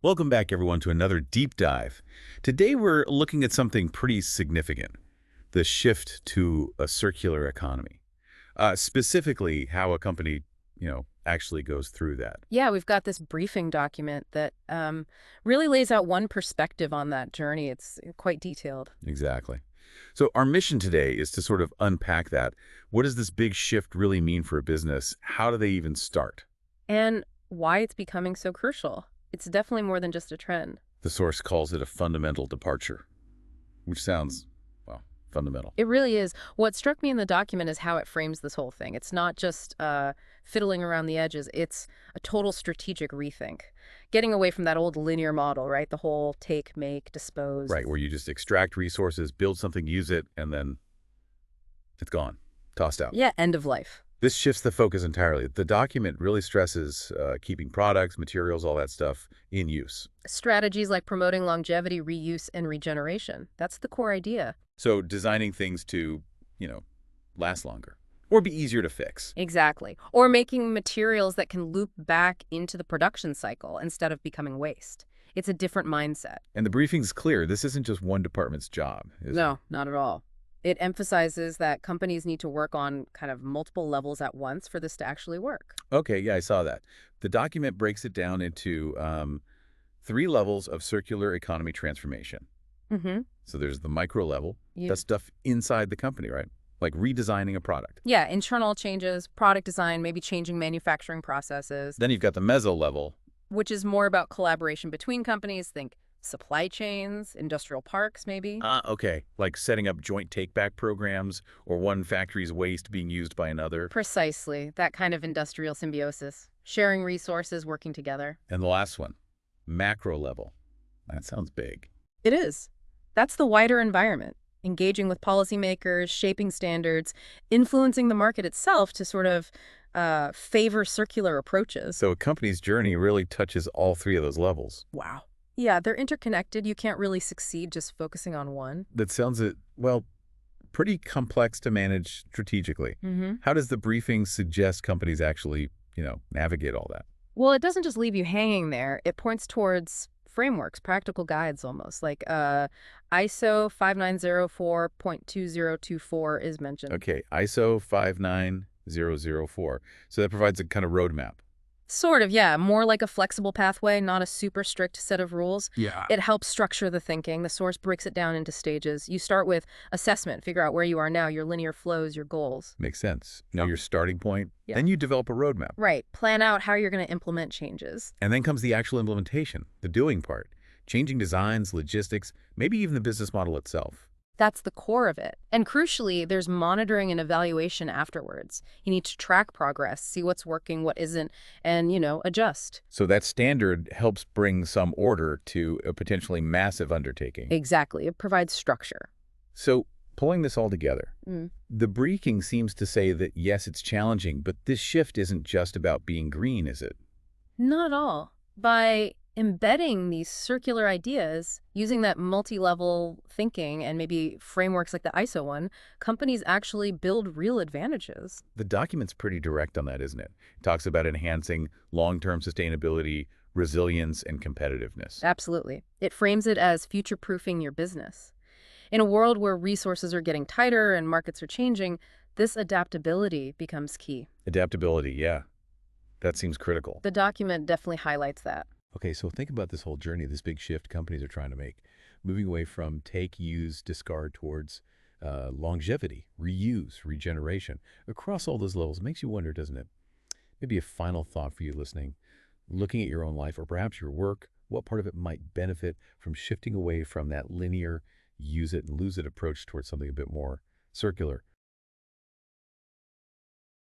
Welcome back, everyone, to another deep dive. Today, we're looking at something pretty significant, the shift to a circular economy. Specifically, how a company, actually goes through that. Yeah, we've got this briefing document that really lays out one perspective on that journey. It's quite detailed. Exactly. So our mission today is to sort of unpack that. What does this big shift really mean for a business? How do they even start? And why it's becoming so crucial. It's definitely more than just a trend. The source calls it a fundamental departure, which sounds, well, fundamental. It really is. What struck me in the document is how it frames this whole thing. It's not just fiddling around the edges. It's a total strategic rethink. Getting away from that old linear model, right? The whole take, make, dispose. Right, where you just extract resources, build something, use it, and then it's gone, tossed out. Yeah, end of life. This shifts the focus entirely. The document really stresses keeping products, materials, all that stuff in use. Strategies like promoting longevity, reuse, and regeneration. That's the core idea. So designing things to, last longer or be easier to fix. Exactly. Or making materials that can loop back into the production cycle instead of becoming waste. It's a different mindset. And the briefing's clear. This isn't just one department's job, is it? No, not at all. It emphasizes that companies need to work on kind of multiple levels at once for this to actually work. Okay, yeah, I saw that. The document breaks it down into three levels of circular economy transformation. Mm-hmm. So there's the micro level. Yeah. That's stuff inside the company, right? Like redesigning a product. Yeah, internal changes, product design, maybe changing manufacturing processes, Then you've got the meso level. which is more about collaboration between companies. Think supply chains, industrial parks, maybe. Okay. Like setting up joint take-back programs or one factory's waste being used by another. Precisely, that kind of industrial symbiosis. Sharing resources, working together. And the last one, macro level. That sounds big. It is. That's the wider environment, engaging with policymakers, shaping standards, influencing the market itself to sort of favor circular approaches. So a company's journey really touches all three of those levels. Wow. Yeah, they're interconnected. You can't really succeed just focusing on one. That sounds, well, pretty complex to manage strategically. Mm-hmm. How does the briefing suggest companies actually, navigate all that? Well, it doesn't just leave you hanging there. It points towards frameworks, practical guides almost, like ISO 5904.2024 is mentioned. Okay, ISO 59004. So that provides a kind of roadmap. Sort of, yeah. More like a flexible pathway, not a super strict set of rules. Yeah. It helps structure the thinking. The source breaks it down into stages. You start with assessment, figure out where you are now, your linear flows, your goals. Makes sense. Know your starting point. Yeah. Then you develop a roadmap. Right. Plan out how you're going to implement changes. And then comes the actual implementation, the doing part. Changing designs, logistics, maybe even the business model itself. That's the core of it. And crucially, there's monitoring and evaluation afterwards. You need to track progress, see what's working, what isn't, and, adjust. So that standard helps bring some order to a potentially massive undertaking. Exactly. It provides structure. So pulling this all together, the briefing seems to say that, yes, it's challenging, but this shift isn't just about being green, is it? Not at all. By embedding these circular ideas, using that multi-level thinking and maybe frameworks like the ISO one, companies actually build real advantages. The document's pretty direct on that, isn't it? It talks about enhancing long-term sustainability, resilience, and competitiveness. Absolutely. It frames it as future-proofing your business. In a world where resources are getting tighter and markets are changing, this adaptability becomes key. Adaptability, yeah. That seems critical. The document definitely highlights that. Okay, so think about this whole journey, this big shift companies are trying to make, moving away from take, use, discard towards longevity, reuse, regeneration. Across all those levels, it makes you wonder, doesn't it? Maybe a final thought for you listening, looking at your own life or perhaps your work, what part of it might benefit from shifting away from that linear, use it and lose it approach towards something a bit more circular.